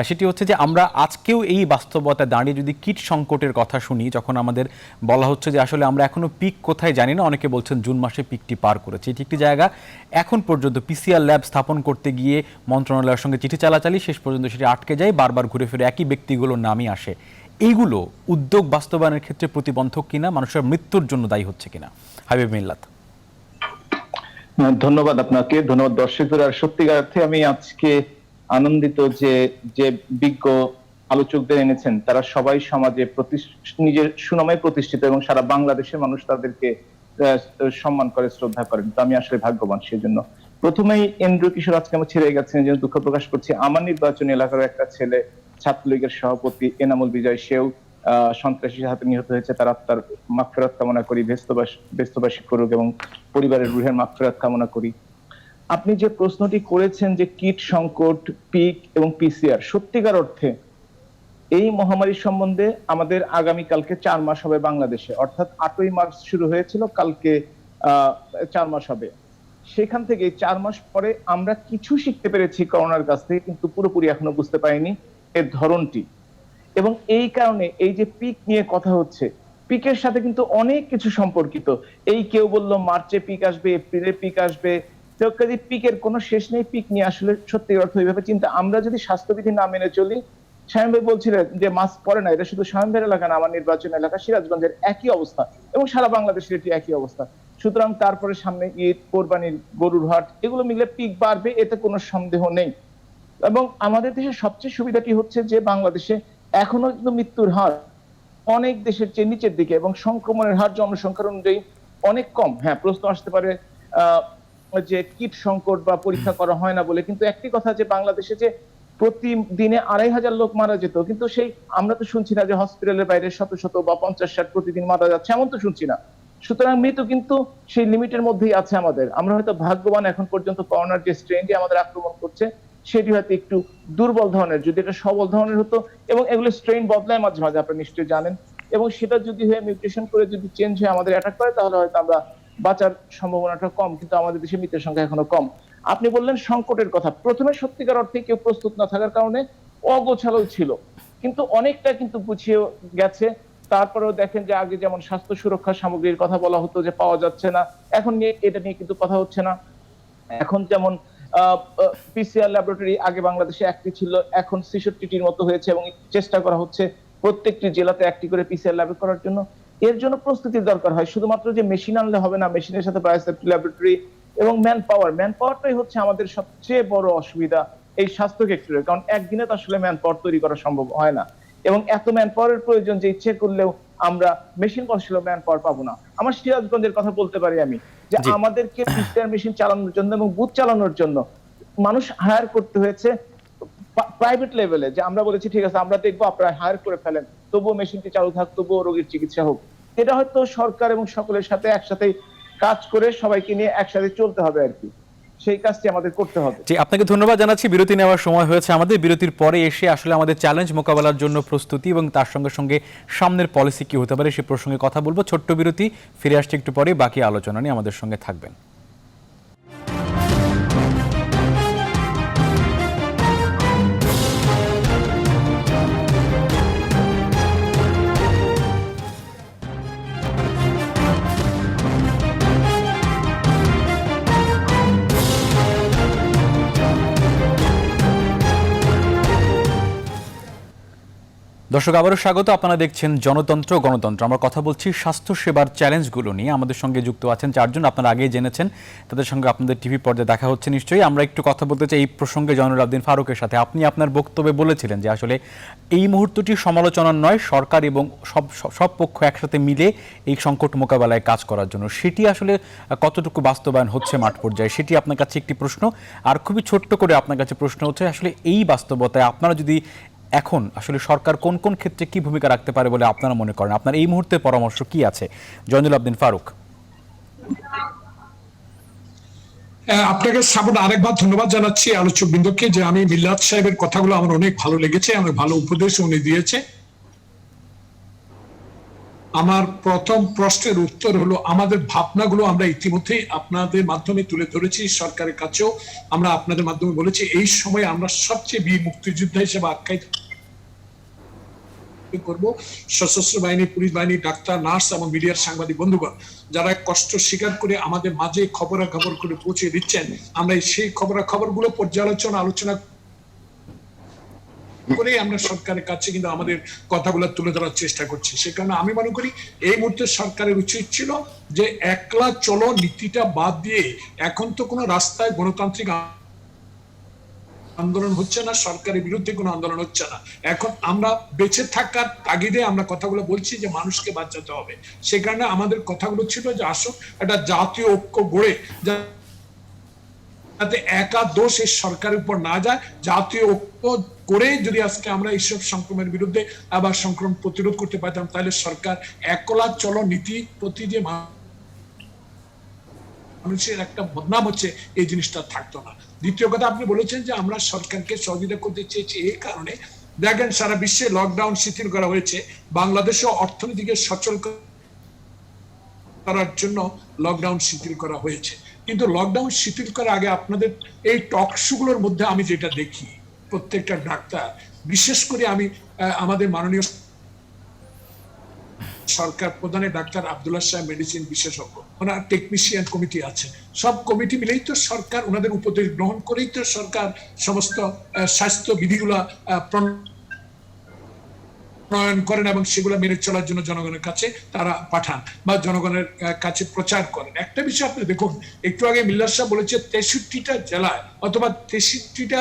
সেটি হচ্ছে যে আমরা আজকেও এই বাস্তবতায় দাঁড়িয়ে যদি কিট সংকটের কথা শুনি, যখন আমাদের বলা হচ্ছে যে আসলে আমরা এখনো পিক কোথায় জানি না, অনেকে বলছেন জুন মাসে পিকটি পার করেছে, এটি একটি জায়গা এখন পর্যন্ত পিসিআর ল্যাব স্থাপন করতে গিয়ে মন্ত্রণালয়ের সঙ্গে চিঠি চালাচালি, শেষ পর্যন্ত সেটি আটকে যায়, বারবার ঘুরে ফিরে একই ব্যক্তিগুলোর নামই আসে। এইগুলো উদ্যোগ বাস্তবায়নের ক্ষেত্রে প্রতিবন্ধক কিনা, মানুষের মৃত্যুর জন্য দায়ী হচ্ছে কিনা? হাবিব মিল্লাত। ধন্যবাদ আপনাকে, ধন্যবাদ দর্শকদের। আর সত্যিকার অর্থে আমি আজকে আনন্দিত যে বিজ্ঞ আলোচকদের এনেছেন, তারা সবাই সমাজে নিজের সুনামে প্রতিষ্ঠিত এবং সারা বাংলাদেশের মানুষ তাদেরকে সম্মান করে, শ্রদ্ধা করেন। তো আমি আসলে ভাগ্যবান সেই জন্য। প্রথমেই ইন্দ্র কিশোর আজকে আমার ছেড়ে গেছেন, এই জন্য দুঃখ প্রকাশ করছি। আমার নির্বাচনী এলাকার একটা ছেলে, ছাত্রলীগের সভাপতি এনামুল বিজয়, সেও সন্ত্রাসীর হাতে নিহত হয়েছে। তার আত্মার মাগফিরাত কামনা করি, ব্যস্তবাসী করুক এবং পরিবারের রুহের মাগফিরাত কামনা করি। আপনি যে প্রশ্নটি করেছেন যে কিট সংকট, পিক এবং পিসিআর, সত্যিকার অর্থে এই মহামারী সম্বন্ধে আমাদের আগামীকালকে 4 মাস হবে বাংলাদেশে, অর্থাৎ 8ই মার্চ শুরু হয়েছিল, কালকে 4 মাস হবে। সেখান থেকে 4 মাস পরে আমরা কিছু শিখতে পেরেছি করোনার কাছ থেকে, কিন্তু পুরোপুরি এখনো বুঝতে পারিনি এর ধরনটি। এবং এই কারণে এই যে পিক নিয়ে কথা হচ্ছে, পিকের সাথে কিন্তু অনেক কিছু সম্পর্কিত। এই কেউ বললো মার্চে পিক আসবে, এপ্রিলে পিক আসবে, পিকের কোনো শেষ নেই। পিক নিয়ে আসলে সত্যি অর্থ এইভাবে চিন্তা, আমরা যদি স্বাস্থ্যবিধি না মেনে চলি, শামীম ভাই বলছিলেন যে মাস্ক পরে না, এটা শুধু শামীম ভাইয়ের এলাকা না, আমার নির্বাচন এলাকা সিরাজগঞ্জের একই অবস্থা এবং সারা বাংলাদেশের এটি একই অবস্থা। সুতরাং তারপরে সামনে ঈদ, কোরবানির, গরুর হাট, এগুলো মিলে পিক বাড়বে, এতে কোনো সন্দেহ নেই। এবং আমাদের দেশের সবচেয়ে সুবিধাটি হচ্ছে যে বাংলাদেশে এখনো কিন্তু মৃত্যুর হার অনেক দেশের চেয়ে নিচের দিকে এবং সংক্রমণের হার জনসংখ্যার অনুযায়ী অনেক কম। হ্যাঁ, প্রশ্ন আসতে পারে যে কিট সংকট বা পরীক্ষা করা হয় না বলে, কিন্তু একটি কথা যে বাংলাদেশে যে প্রতিদিনে 2,500 লোক মারা যেত, কিন্তু সেই আমরা তো শুনছি না যে হসপিটালের বাইরে শত শত বা 50-60 প্রতিদিন মারা যাচ্ছে, এমন তো শুনছি না। সুতরাং মৃত্যু কিন্তু সেই লিমিটের মধ্যেই আছে আমাদের। আমরা হয়তো ভাগ্যবান, এখন পর্যন্ত করোনার যে স্ট্রেনটি আমাদের আক্রমণ করছে সেটি হয়তো একটু দুর্বল ধরনের, যদি এটা সবল ধরনের হতো, এবং এগুলো স্ট্রেন বদলায় মাঝে মাঝে, আপনারা নিশ্চয়ই জানেন, এবং সেটা যদি হয়ে মিউটেশন করে যদি চেঞ্জ হয়ে আমাদের অ্যাটাক করে, তাহলে হয়তো আমরা বাঁচার সম্ভাবনাটা কম, কিন্তু আমাদের দেশে মৃতের সংখ্যা এখনো কম। আপনি বললেন সংকটের কথা, প্রথমে সত্যিকার অর্থে কেউ প্রস্তুত না থাকার কারণে অগোছালো ছিল, কিন্তু অনেকটা কিন্তু গুছিয়ে গেছে। তারপরেও দেখেন যে আগে যেমন স্বাস্থ্য সুরক্ষা সামগ্রীর কথা বলা হতো যে পাওয়া যাচ্ছে না, এখন এটা নিয়ে কিন্তু কথা হচ্ছে না। এখন যেমন পিসিআর ল্যাবরেটরি আগে বাংলাদেশে একটি ছিল, এখন 66টির মতো হয়েছে এবং চেষ্টা করা হচ্ছে প্রত্যেকটি জেলাতে একটি করে পিসিআর ল্যাব করার জন্য। এর জন্য প্রস্তুতির দরকার হয়, শুধুমাত্র যে মেশিন আনলে হবে না, মেশিনের সাথে বায়োসেফটি ল্যাবরেটরি এবং ম্যান পাওয়ারটাই হচ্ছে আমাদের সবচেয়ে বড় অসুবিধা এই স্বাস্থ্য ক্ষেত্রে, কারণ একদিনে তো আসলে ম্যান পাওয়ার তৈরি করা সম্ভব হয় না। এবং এত ম্যান পাওয়ারের প্রয়োজন যে ইচ্ছে করলেও আমরা মেশিন কনস্ট্রাকশন ম্যান পাওয়ার পাবো না। আমার সিরাজগঞ্জের কথা বলতে পারি আমি, যে জি। আমাদেরকে পিসিআর মেশিন চালানোর জন্য এবং বুথ চালানোর জন্য মানুষ হায়ার করতে হয়েছে প্রাইভেট লেভেলে, যে আমরা বলেছি ঠিক আছে আমরা দেখবো, আপনারা হায়ার করে ফেলেন, তবুও মেশিনটি চালু থাক, তবুও রোগীর চিকিৎসা হোক। এটা হয়তো সরকার এবং সকলের সাথে একসাথে কাজ করে সবাইকে নিয়ে একসাথে চলতে হবে আর কি, সেই কাজটি আমাদের করতে হবে। জি, আপনাকে ধন্যবাদ জানাচ্ছি। বিরতি নেওয়ার সময় হয়েছে আমাদের। বিরতির পরে এসে আসলে আমাদের চ্যালেঞ্জ মোকাবেলার জন্য প্রস্তুতি এবং তার সঙ্গে সঙ্গে সামনের পলিসি কি হতে পারে সে প্রসঙ্গে কথা বলবো। ছোট্ট বিরতি, ফিরে আসছে একটু পরে। বাকি আলোচনা নিয়ে আমাদের সঙ্গে থাকবেন। দর্শক, আবারও স্বাগত। আপনারা দেখছেন জনতন্ত্র গণতন্ত্র। আমরা কথা বলছি স্বাস্থ্য সেবার চ্যালেঞ্জগুলো নিয়ে। আমাদের সঙ্গে যুক্ত আছেন চারজন, আপনারা আগেই জেনেছেন, তাদের সঙ্গে আপনাদের টিভি পর্দায় দেখা হচ্ছে নিশ্চয়ই। আমরা একটু কথা বলতে চাই এই প্রসঙ্গে জয়নুল আবদিন ফারুকের সাথে। আপনি আপনার বক্তব্যে বলেছিলেন যে আসলে এই মুহূর্তটি সমালোচনার নয়, সরকার এবং সব পক্ষ একসাথে মিলে এই সংকট মোকাবেলায় কাজ করার জন্য। সেটি আসলে কতটুকু বাস্তবায়ন হচ্ছে মাঠ পর্যায়ে, সেটি আপনার কাছে একটি প্রশ্ন। আর খুবই ছোট্ট করে আপনার কাছে প্রশ্ন হচ্ছে, আসলে এই বাস্তবতায় আপনারা যদি এখন আসলে সরকার কোন কোন ক্ষেত্রে কি ভূমিকা রাখতে পারে বলে আপনারা মনে করেন, আপনার এই মুহূর্তে পরামর্শ কি আছে? জয়নুল আবদিন ফারুক। আপনাকে শ্রাবণ আরেকবার ধন্যবাদ জানাচ্ছি আলোচক বৃন্দকে, যে আমি মিল্লাত সাহেবের কথাগুলো আমার অনেক ভালো লেগেছে, আমার ভালো উপদেশ উনি দিয়েছে। আমার প্রথম প্রশ্নের উত্তর হলো, আমাদের ভাবনাগুলো আমরা ইতিমধ্যেই আপনাদের মাধ্যমে তুলে ধরেছি, সরকারের কাছেও আমরা আপনাদের মাধ্যমে বলেছি। এই সময় আমরা সবচেয়ে বীর মুক্তিযোদ্ধা হিসেবে আখ্যায়িত করব সশস্ত্র বাহিনী, পুলিশ বাহিনী, ডাক্তার, নার্স এবং মিডিয়ার সাংবাদিক বন্ধুগণ, যারা কষ্ট স্বীকার করে আমাদের মাঝে খবরাখবর করে পৌঁছে দিচ্ছেন। আমরা সেই খবরাখবরগুলো পর্যালোচনা আলোচনা করে আমরা সরকারের কাছে কিন্তু আমাদের কথাগুলো তুলে ধরার চেষ্টা করছি। সে কারণে আমি মনে করি এই মুহূর্তে সরকারের উচিত ছিল যে একলা চলো নীতিটা বাদ দিয়ে, এখন তো কোনো রাস্তায় গণতান্ত্রিক আন্দোলন হচ্ছে না, সরকারের বিরুদ্ধে কোনো আন্দোলন হচ্ছে না, এখন আমরা বেঁচে থাকার তাগিদে আমরা কথাগুলো বলছি যে মানুষকে বাঁচাতে হবে। সে কারণে আমাদের কথাগুলো ছিল যে আসো একটা জাতীয় ঐক্য গড়ে, যাতে একা দোষ এই সরকারের উপর না যায়, জাতীয় ঐক্য করে যদি আজকে আমরা এইসব সংক্রমণের বিরুদ্ধে আবার সংক্রমণ প্রতিরোধ করতে পারতাম, তাহলে সরকার একলা চলো নীতি প্রতি যে মানুষের একটা বদনাম হচ্ছে, এই জিনিসটা থাকতো না। দ্বিতীয় কথা, আপনি বলেছেন যে আমরা সরকারকে সহযোগিতা করতে চেয়েছি এই কারণে, দেখেন সারা বিশ্বে লকডাউন শিথিল করা হয়েছে, বাংলাদেশও অর্থনীতিকে সচল করার জন্য লকডাউন শিথিল করা হয়েছে। কিন্তু লকডাউন শিথিল করার আগে আপনাদের এই টক শোগুলোর মধ্যে আমি যেটা দেখি, প্রত্যেকটা ডাক্তার, বিশেষ করে আমি আমাদের মাননীয় সরকার প্রধানের ডাক্তার আব্দুল্লাহ সাহেব মেডিসিন বিশেষজ্ঞ, ওনার টেকনিশিয়ান কমিটি আছে, সব কমিটি মিলেই তো সরকার, ওনাদের উপদেশ গ্রহণ করেই তো সরকার সমস্ত স্বাস্থ্য বিধিগুলা প্রণয়ন করেন এবং সেগুলো মেনে চলার জন্য জনগণের কাছে তারা পাঠান বা জনগণের কাছে প্রচার করেন। একটা বিষয় আপনি দেখুন, একটু আগে মিল্লাত সাহেব বলেছে 63টা জেলায় অথবা 63টা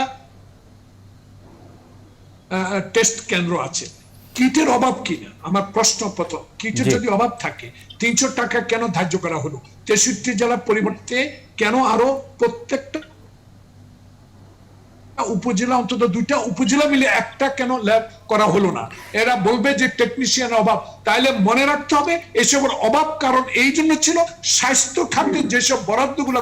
টেস্ট কেন্দ্র আছে, কিটের অভাব কিনা? আমার প্রশ্ন প্রথম, কিটের যদি অভাব থাকে 300 টাকা কেন ধার্য করা হলো? 63 জেলার পরিবর্তে কেন আরো প্রত্যেকটা উপজেলা, অন্তত 2টা উপজেলা মিলে একটা কেন ল্যাব করা হলো না? এরা বলবে যে টেকনিশিয়ান অভাব, তাইলে মনে রাখতে হবে এসবের অভাব কারণ এই জন্য ছিল, স্বাস্থ্য খাতের যেসব বরাদ্দগুলো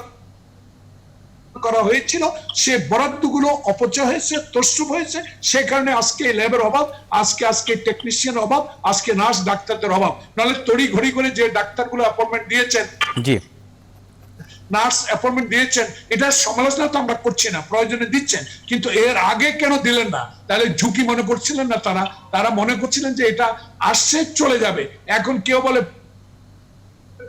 করা হয়েছিল সে বরাদ্দগুলো অপচয় হয়েছে, তছরূপ হয়েছে, সে কারণে আজকে ল্যাবের অভাব, আজকে টেকনিশিয়ান অভাব, আজকে নার্স ডাক্তারদের অভাব। নাহলে তড়ি ঘড়ি করে যে ডাক্তারগুলো অ্যাপয়েন্টমেন্ট দিয়েছেন, জি, নার্স অ্যাপয়েন্টমেন্ট দিয়েছেন, এটা সমালোচনা তো আমরা করছি না, প্রয়োজনে দিচ্ছেন, কিন্তু এর আগে কেন দিলেন না? তাহলে ঝুঁকি মনে করছিলেন না? তারা মনে করছিলেন যে এটা আসছে চলে যাবে। এখন কেউ বলে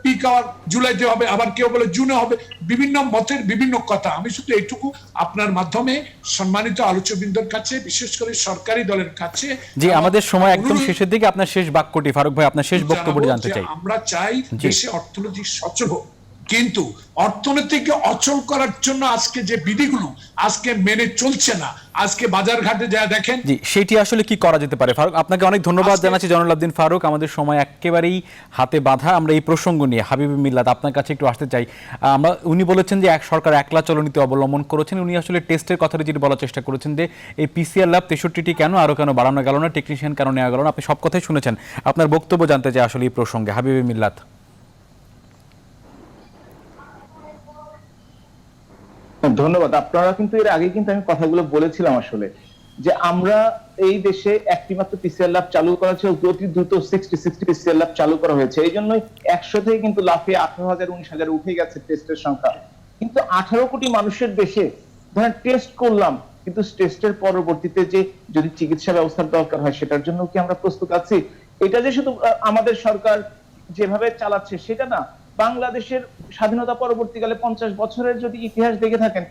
পিক আওয়ার জুলাইতে হবে, আবার কেউ বলে জুনে হবে, বিভিন্ন মতের বিভিন্ন কথা। আমি শুধু এইটুকু আপনার মাধ্যমে সম্মানিত আলোচকবৃন্দর কাছে, বিশেষ করে সরকারি দলের কাছে, জি, আমাদের সময় একদম শেষের দিকে, আপনার শেষ বাক্যটি ফারুক ভাই, আপনার শেষ বক্তব্য জানতে চাই। আমরা চাই দেশে অর্থনৈতিক সচল হোক, কিন্তু অর্থনীতিকে অচল করার জন্য আজকে যে বিধিগুলো আজকে মেনে চলছে না, আজকে বাজার ঘাটে যা দেখেন। জি, সেটি আসলে কি করা যেতে পারে? ফারুক, আপনাকে অনেক ধন্যবাদ জানাচ্ছি জয়নুল আবদিন ফারুক। আমাদের সময় একেবারেই হাতে বাঁধা। আমরা এই প্রসঙ্গ নিয়ে হাবিব মিল্লাত আপনার কাছে একটু আসতে চাই। উনি বলেছেন যে সরকার একলা চলনীতি অবলম্বন করেছেন। উনি আসলে টেস্টের কথাটা যেটি বলার চেষ্টা করেছেন যে এই পিসিআর ল্যাব 63টি কেন আরো কেন বাড়ানো গেল না, টেকনিশিয়ান কেন নেওয়া গেল না, আপনি সব কথাই শুনেছেন। আপনার বক্তব্য জানতে চাই আসলে এই প্রসঙ্গে, হাবিব মিল্লাত। ধন্যবাদ। আপনারা কিন্তু এর আগে কিন্তু আমি কথাগুলো বলেছিলাম আসলে যে আমরা এই দেশে একটি মাত্র পিসিআর ল্যাব চালু করা হয়েছে, অতি দ্রুত 60 পিসিআর ল্যাব চালু করা হয়েছে। এই জন্যই 100 থেকে কিন্তু লাফিয়ে 18,000 19,000 উঠে গেছে টেস্টের সংখ্যা। কিন্তু 18 কোটি মানুষের দেশে ধরেন টেস্ট করলাম, কিন্তু টেস্টের পরবর্তীতে যে যদি চিকিৎসা ব্যবস্থার দরকার হয় সেটার জন্য কি আমরা প্রস্তুত আছি? এটা যে শুধু আমাদের সরকার যেভাবে চালাচ্ছে সেটা না, বাংলাদেশের স্বাধীনতা পরবর্তীকালে 50 বছরের যদি ইতিহাস দেখে থাকেন,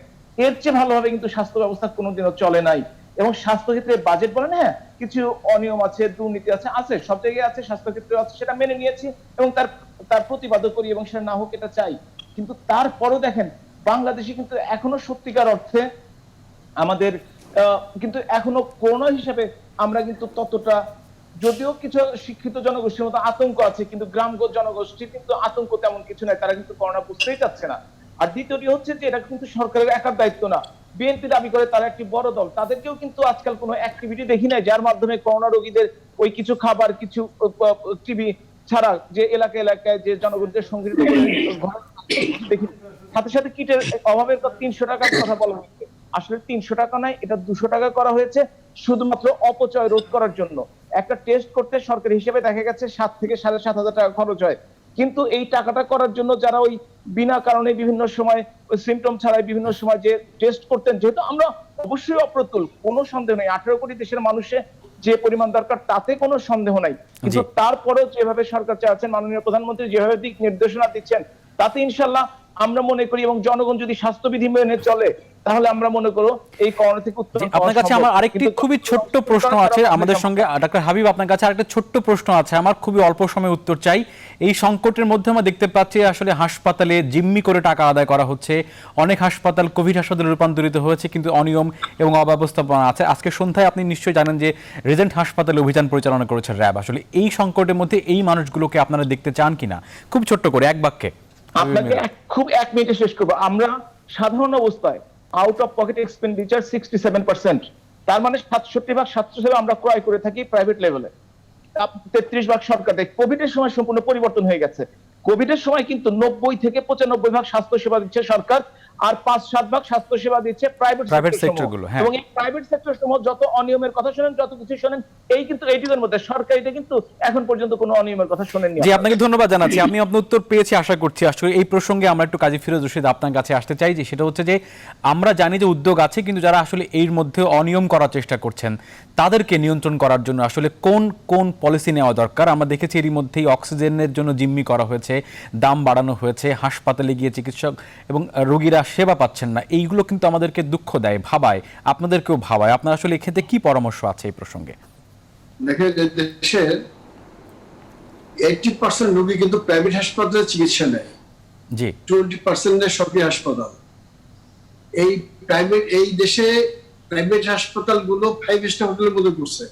এর চেয়ে ভালোভাবে কিন্তু স্বাস্থ্য ব্যবস্থা কোনোদিনও চলে নাই। এবং স্বাস্থ্য ক্ষেত্রে বাজেট বলেন, হ্যাঁ কিছু অনিয়ম আছে, দুর্নীতি আছে, সব জায়গায় আছে, স্বাস্থ্য ক্ষেত্রে আছে, সেটা মেনে নিয়েছি এবং তার প্রতিবাদ করি এবং সেটা না হোক এটা চাই। কিন্তু তারপরও দেখেন বাংলাদেশে কিন্তু এখনো সত্যিকার অর্থে আমাদের কিন্তু এখনো করোনা হিসেবে আমরা কিন্তু ততটা, যদিও কিছু শিক্ষিত জনগোষ্ঠীর মতো আতঙ্ক আছে, কিন্তু গ্রামগঞ্জ জনগোষ্ঠী কিন্তু আতঙ্ক তেমন কিছু নাই, তারা কিন্তু করোনা বুঝতেই চাচ্ছে না। আর দ্বিতীয়টি হচ্ছে যে এটা কিন্তু সরকারের একার দায়িত্ব না। বিএনপি দাবি করে তারা একটি বড় দল, তাদেরকেও কিন্তু আজকাল কোনো অ্যাক্টিভিটি দেখি নাই যার মাধ্যমে করোনা রোগীদের ওই কিছু খাবার, কিছু টিভি ছাড়া যে এলাকায় যে জনগণকে সংগঠিত করে দেখি, সাথে সাথে কিটের অভাবের 300 টাকার কথা বলা হয়েছে। আসলে 300 টাকা নয়, এটা 200 টাকা করা হয়েছে শুধুমাত্র অপচয় রোধ করার জন্য। একটা টেস্ট করতে সরকারি হিসেবে দেখা গেছে 7 থেকে 7,500 টাকা খরচ হয়, কিন্তু এই টাকাটা করার জন্য যারা ওই বিনা কারণে বিভিন্ন সময় সিমটম ছাড়াই বিভিন্ন সময় যে টেস্ট করতেন, যেহেতু আমরা অবশ্যই অপ্রতুল, কোনো সন্দেহ নেই 18 কোটি দেশের মানুষে যে পরিমাণ দরকার তাতে কোনো সন্দেহ নাই, কিন্তু তারপরেও যেভাবে সরকার চাচ্ছেন, মাননীয় প্রধানমন্ত্রী যেভাবে দিক নির্দেশনা দিচ্ছেন, তাতে ইনশাল্লাহ আমরা মনে করি এবং জনগণ যদি স্বাস্থ্যবিধি মেনে চলে তাহলে আমরা মনে করো এই করোনা থেকে উত্তরণ পাওয়া আপনার কাছে সম্ভব। আমার আরেকটি খুবই ছোট্ট প্রশ্ন আছে আমাদের সঙ্গে ডাক্তার হাবিব, আপনার কাছে আরেকটা ছোট্ট প্রশ্ন আছে আমার, খুবই অল্প সময় উত্তর চাই। এই সংকটের মধ্যে আমরা দেখতে পাচ্ছি আসলে হাসপাতালে জিম্মি করে টাকা আদায় করা হচ্ছে, অনেক হাসপাতাল কোভিড হাসপাতালে রূপান্তরিত হয়েছে, কিন্তু অনিয়ম এবং অব্যবস্থাপনা আছে। আজকে সন্ধ্যায় আপনি নিশ্চয়ই জানেন যে রিজেন্ট হাসপাতালে অভিযান পরিচালনা করেছে র্যাব। আসলে এই সংকটের মধ্যে এই মানুষগুলোকে আপনারা দেখতে চান কিনা, খুব ছোট্ট করে এক বাক্যে? আপনাকে খুব 1 মিনিটে শেষ করবো। আমরা সাধারণ অবস্থায় আউট অফ পকেট এক্সপেন্ডিচার 67%, তার মানে 67% স্বাস্থ্যসেবা আমরা ক্রয় করে থাকি প্রাইভেট লেভেলে, 33% সরকার দেয়। কোভিডের সময় সম্পূর্ণ পরিবর্তন হয়ে গেছে। কোভিডের সময় কিন্তু 90 থেকে 95% স্বাস্থ্যসেবা দিচ্ছে সরকার, আর 5-7% স্বাস্থ্যসেবা দিচ্ছে প্রাইভেট সেক্টরগুলো। এবং এই প্রাইভেট সেক্টর সমূহ যত অনিয়মের কথা শুনেন, যত কিছু শুনেন, এই কিন্তু এইটুকুর মধ্যে সরকারিতে কিন্তু এখন পর্যন্ত কোনো অনিয়মের কথা শুনেননি। জি, আপনাকে ধন্যবাদ জানাচ্ছি। আপনি আপনার উত্তর পেয়েছি আশা করছি। আসলে এই প্রসঙ্গে আমরা একটু কাজী ফিরোজ রশিদ আপনার কাছে আসতে চাই, যে সেটা হচ্ছে যে আমরা জানি যে উদ্যোগ আছে, কিন্তু যারা আসলে এর মধ্যে অনিয়ম করার চেষ্টা করছেন তাদেরকে নিয়ন্ত্রণ করার জন্য আসলে কোন কোন পলিসি নেওয়া দরকার? আমরা দেখেছি এরই মধ্যেই অক্সিজেনের জন্য জিম্মি করা হয়েছে, দাম বাড়ানো হয়েছে, হাসপাতালে গিয়ে চিকিৎসক এবং রোগীরা সেবা পাচ্ছেন না। এইগুলো কিন্তু আমাদেরকে দুঃখ দেয়, ভাবায়, আপনাদেরকেও ভাবায়। আপনার আসলে এক্ষেত্রে কি পরামর্শ আছে এই প্রসঙ্গে? দেখেন, দেশের 80% রোগী কিন্তু প্রাইভেট হাসপাতালে চিকিৎসা নেয়, জি 20% সরকারি হাসপাতাল। এই দেশে প্রাইভেট হাসপাতালগুলো 5 স্টার হোটেলের মধ্যে করছে,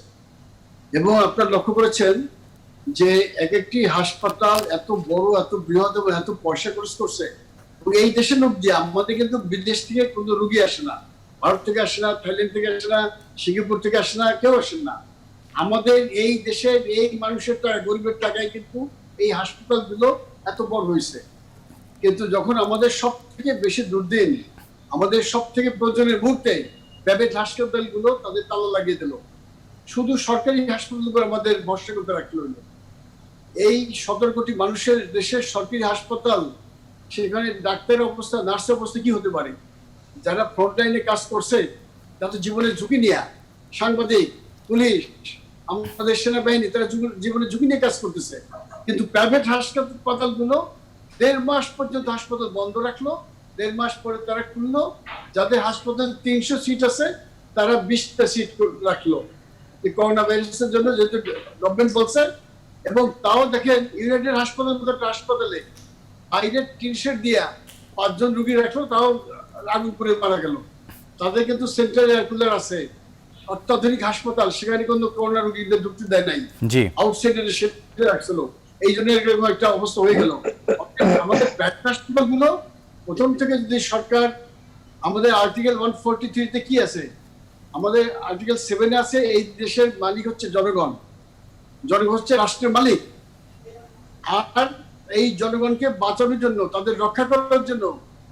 এবং আপনারা লক্ষ্য করেছেন যে এক একটি হাসপাতাল এত বড়, এত বৃহৎ এবং এত পয়সা খরচ করছে। এই দেশের লোক দিয়ে আমাদের কিন্তু বিদেশ থেকে কোনো রোগী আসে না, ভারত থেকে আসে না, থাইল্যান্ড থেকে আসে না, সিঙ্গাপুর থেকে আসে না, কেউ আসেন না। আমাদের এই দেশের এই মানুষের গরিবের টাকায় কিন্তু এই হাসপাতালগুলো এত বড় হয়েছে। কিন্তু যখন আমাদের সব থেকে বেশি দুর্দিন, আমাদের সব থেকে প্রয়োজনের মুহূর্তে প্রাইভেট হাসপাতালগুলো তাদের তালা লাগিয়ে দিল, শুধু সরকারি হাসপাতালগুলো আমাদের ভরসা করতে রাখতে হইল। এই 17 কোটি মানুষের দেশের সরকারি হাসপাতাল, সেখানে ডাক্তারের অবস্থা, নার্সের অবস্থা কি হতে পারে? যারা ফ্রন্টলাইনে কাজ করছে তাদের জীবনের ঝুঁকি নিয়ে, সাংবাদিক, পুলিশ, আমাদের সেনাবাহিনী, তারা জীবনের ঝুঁকি নিয়ে কাজ করতেছে। কিন্তু প্রাইভেট হাসপাতালগুলো 1.5 মাস পর্যন্ত হাসপাতাল বন্ধ রাখলো, 1.5 মাস পরে তারা খুললো। যাদের হাসপাতালে 300 সিট আছে তারা 20টা সিট রাখলো এই করোনা ভাইরাসের জন্য, যেহেতু গভর্নমেন্ট বলছে। এবং তাও দেখেন ইউনাইটেড হাসপাতাল মতো একটা হাসপাতালে বাইরে টিন শেড দিয়া 5 জন রুগী রাখলো, তাও আগুন করে মারা গেল। তাদের কিন্তু সেন্ট্রাল এয়ার কুলার আছে, অত্যাধুনিক হাসপাতাল, সেখানে কিন্তু করোনা রুগীদের ঢুকতে দেয় নাই, জি আউটসাইডে শেড রাখছিল। এই জন্য এরকম একটা অবস্থা হয়ে গেল। আমাদের প্রাইভেট হাসপাতাল গুলো প্রথম থেকে যদি সরকার, আমাদের আর্টিকেল 143-তে কি আছে, আমাদের আর্টিকেল 7-এ আছে এই দেশের মালিক হচ্ছে জনগণ, জনগণ হচ্ছে রাষ্ট্রের মালিক। আর এই জনগণকে বাঁচানোর জন্য, তাদের রক্ষা করার জন্য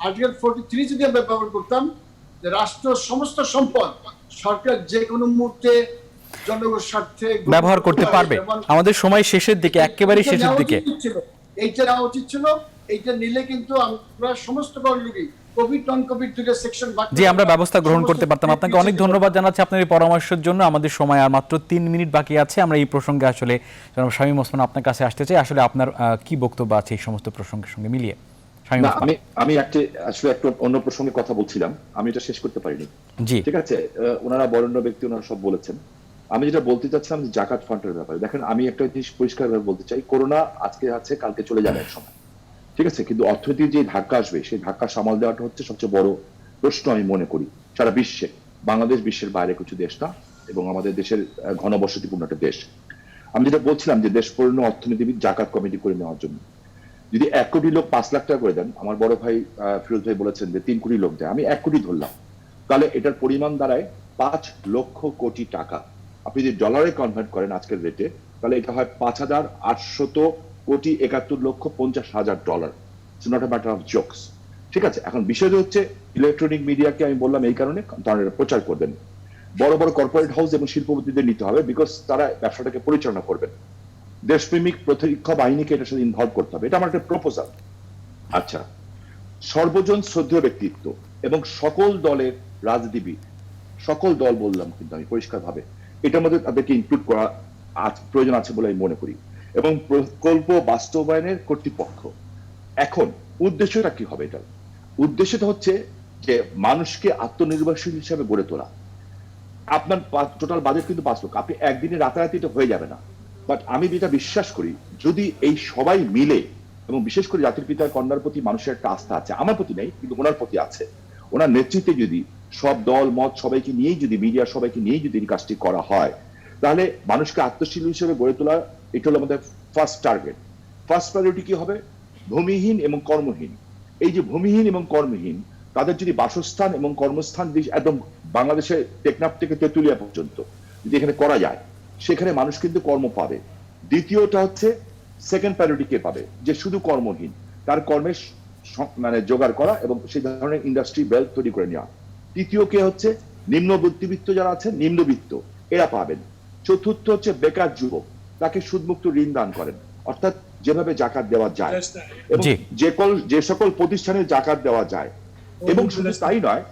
আর্টিকেল 43 যদি আমরা ব্যবহার করতাম, যে রাষ্ট্র সমস্ত সম্পদ সরকার যে কোনো মুহূর্তে জনগণের স্বার্থে ব্যবহার করতে পারবে। আমাদের সময় শেষের দিকে, একেবারে শেষের দিকে। এইটা নেওয়া উচিত ছিল। এইটা নিলে কিন্তু আমরা সমস্ত রোগী কোভিড নন কোভিড দুটো সেকশন জি আমরা ব্যবস্থা গ্রহণ করতে পারতাম। আপনাকে অনেক ধন্যবাদ জানাচ্ছি আপনার এই পরামর্শের জন্য। আমাদের সময় আর মাত্র 3 মিনিট বাকি আছে। আমরা এই প্রসঙ্গে আসলে জনাব শামীম ওসমান আপনার কাছে আসতে চাই। আসলে আপনার কি বক্তব্য আছে এই সমস্ত প্রসঙ্গের সঙ্গে মিলিয়ে? শামীম ওসমান। আমি আসলে একটা অন্য প্রসঙ্গে কথা বলছিলাম, আমি এটা শেষ করতে পারিনি। জি ঠিক আছে, ওনারা বরেণ্য ব্যক্তি, ওনারা সব বলেছেন। আমি যেটা বলতে চাচ্ছিলাম যে জাকাত ফান্ডের ব্যাপারে, দেখেন আমি একটা জিনিস পরিষ্কারভাবে বলতে চাই, করোনা আজকে আছে কালকে চলে যাবে এক সময়, ঠিক আছে, কিন্তু অর্থনীতির যে ধাক্কা আসবে সেই ধাক্কা সামাল দেওয়াটা হচ্ছে সবচেয়ে বড় প্রশ্ন আমি মনে করি সারা বিশ্বে। বাংলাদেশ বিশ্বের বাইরে কিছু দেশ না, এবং আমাদের দেশের ঘনবসতিপূর্ণ একটা দেশ। আমি যেটা বলছিলাম যে দেশ পূর্ণ অর্থনীতিবিদ জাকাত কমিটি করে নেওয়ার জন্য যদি 1 কোটি লোক 5 লাখ টাকা করে দেন, আমার বড় ভাই ফিরোজ ভাই বলেছেন যে 3 কোটি লোক দেয়, আমি 1 কোটি ধরলাম, তাহলে এটার পরিমাণ দাঁড়ায় 5 লক্ষ কোটি টাকা। আপনি যদি ডলারে কনভার্ট করেন আজকের রেটে, তাহলে এটা হয় 5,800,71,50,000 dollar. It's not a matter of jokes. ঠিক আছে, এখন বিষয় হচ্ছে ইলেকট্রনিক মিডিয়াকে আমি বললাম এই কারণে তারা প্রচার করবেন, বড় বড় কর্পোরেট হাউস এবং শিল্পপতিদের নিতে হবে, বিকজ তারা ব্যবসাটাকে পরিচালনা করবেন। দেশপ্রেমিক প্রতিরক্ষা বাহিনীকে এটার সাথে ইনভলভ করতে হবে, এটা আমার একটা প্রপোজাল। আচ্ছা, সর্বজন শ্রদ্ধেয় ব্যক্তিত্ব এবং সকল দলের রাজনীতিবিদ, সকল দল বললাম কিন্তু আমি পরিষ্কারভাবে, এটার মধ্যে তাদেরকে ইনক্লুড করা প্রয়োজন আছে বলে আমি মনে করি, এবং প্রকল্প বাস্তবায়নের কর্তৃপক্ষ। এখন উদ্দেশ্যটা কি হবে? এটার উদ্দেশ্যটা হচ্ছে যে মানুষকে আত্মনির্ভরশীল হিসাবে গড়ে তোলা। আপনার টোটাল বাজেট কিন্তু 5 লক্ষ, আপনি একদিনে রাতারাতি এটা হয়ে যাবে না। বাট আমি যেটা বিশ্বাস করি, যদি এই সবাই মিলে, এবং বিশেষ করে জাতির পিতার কন্যার প্রতি মানুষের একটা আস্থা আছে, আমার প্রতি নেই কিন্তু ওনার প্রতি আছে, ওনার নেতৃত্বে যদি সব দল মত সবাইকে নিয়েই, যদি মিডিয়া সবাইকে নিয়েই যদি এই কাজটি করা হয়, তাহলে মানুষকে আত্মশীল হিসেবে গড়ে তোলা, এটা হলো আমাদের ফার্স্ট টার্গেট। ফার্স্ট প্রায়োরিটি কি হবে? ভূমিহীন এবং কর্মহীন। এই যে ভূমিহীন এবং কর্মহীন, তাদের যদি বাসস্থান এবং কর্মস্থান একদম বাংলাদেশে টেকনাফ থেকে তেঁতুলিয়া পর্যন্ত যদি এখানে করা যায়, সেখানে মানুষ কিন্তু কর্ম পাবে। দ্বিতীয়টা হচ্ছে সেকেন্ড প্রায়োরিটি কে পাবে? যে শুধু কর্মহীন, তার কর্মের মানে জোগাড় করা এবং সেই ধরনের ইন্ডাস্ট্রি বেল্ট তৈরি করে নেওয়া। তৃতীয় কে হচ্ছে নিম্ন বুদ্ধিবিত্ত যারা আছেন, নিম্নবিত্ত, এরা পাবেন। চতুর্থ হচ্ছে বেকার যুবক, তাকে সুদমুক্ত ঋণ দান করেন, অর্থাৎ যেভাবে জাকাত দেওয়া যায়, এবং যে সকল প্রতিষ্ঠানে জাকাত দেওয়া যায়। এবং শুধু তাই নয়,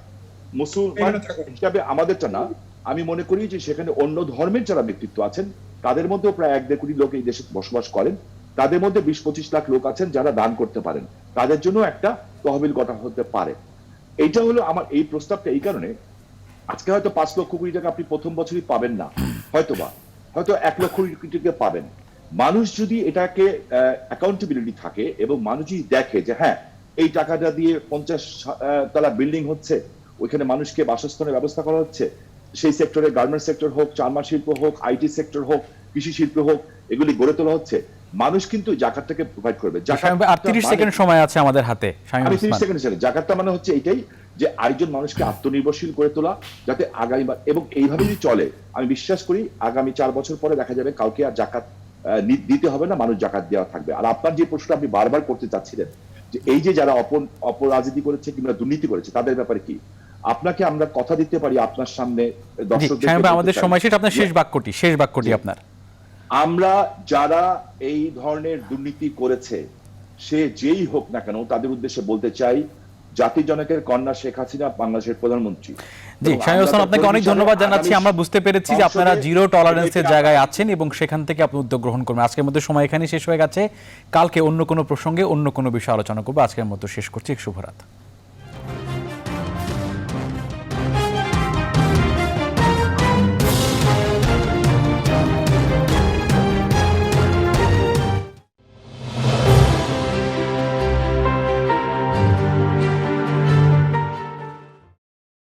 মুসলমান হিসাবে আমাদেরটা না, আমি মনে করি যে সেখানে অন্য ধর্মের যারা ব্যক্তিত্ব আছেন, তাদের মধ্যেও প্রায় 1-1.5 কোটি লোক এই দেশে বসবাস করেন, তাদের মধ্যে 20-25 লাখ লোক আছেন যারা দান করতে পারেন, তাদের জন্য একটা তহবিল গঠন হতে পারে। এইটা হলো আমার এই প্রস্তাবটা। এই কারণে আজকে হয়তো 5 লক্ষ কোটি টাকা আপনি প্রথম বছরই পাবেন না, হয়তো 1 লক্ষ কোটি টাকা পাবেন। মানুষ যদি এটাকে অ্যাকাউন্টেবিলিটি থাকে, এবং মানুষ যদি দেখে যে হ্যাঁ এই টাকাটা দিয়ে 50 তলা বিল্ডিং হচ্ছে, ওইখানে মানুষকে বাসস্থানের ব্যবস্থা করা হচ্ছে, সেই সেক্টরে গার্মেন্টস সেক্টর হোক, চামড়া শিল্প হোক, আইটি সেক্টর হোক, কৃষি শিল্প হোক, এগুলি গড়ে তোলা হচ্ছে, মানুষ কিন্তু জাকাতটাকে প্রোভাইড করবে। 30 সেকেন্ড সময় আছে আমাদের হাতে। আমি 30 সেকেন্ড ছেড়ে, জাকাতটা মানে হচ্ছে এইটাই যে আরেকজন মানুষকে আত্মনির্ভরশীল করে তোলা, যাতে আগামীবার, এবং এইভাবে যদি চলে, আমি বিশ্বাস করি আগামী 4 বছর পরে দেখা যাবে কাউকে আর জাকাত দিতে হবে না, মানুষ জাকাত দেওয়া থাকবে। আর আপনার যে প্রশ্নটা আপনি বারবার করতে চাচ্ছিলেন, যে এই যে যারা অপরাজনীতি করেছে কিংবা দুর্নীতি করেছে, তাদের ব্যাপারে কি, আপনাকে আমরা কথা দিতে পারি আপনার সামনে দর্শকদের, আমাদের সময় শেষ, আপনার শেষ বাক্যটি আপনার। আমরা যারা এই ধরনের দুর্নীতি করেছে, সে যেই হোক না কেন, তাদের উদ্দেশ্যে বলতে চাই, জাতির জনকের কন্যা শেখ হাসিনা বাংলাদেশের প্রধানমন্ত্রী। জি শামীম ওসমান, আপনাকে অনেক ধন্যবাদ জানাচ্ছি। আমরা বুঝতে পেরেছি যে আপনারা জিরো টলারেন্সের জায়গায় আছেন এবং সেখান থেকে আপনি উদ্যোগ গ্রহণ করবেন। আজকের মতো সময় এখানেই শেষ হয়ে গেছে। কালকে অন্য কোনো প্রসঙ্গে অন্য কোনো বিষয়ে আলোচনা করবো। আজকের মতো শেষ করছি। শুভরাত।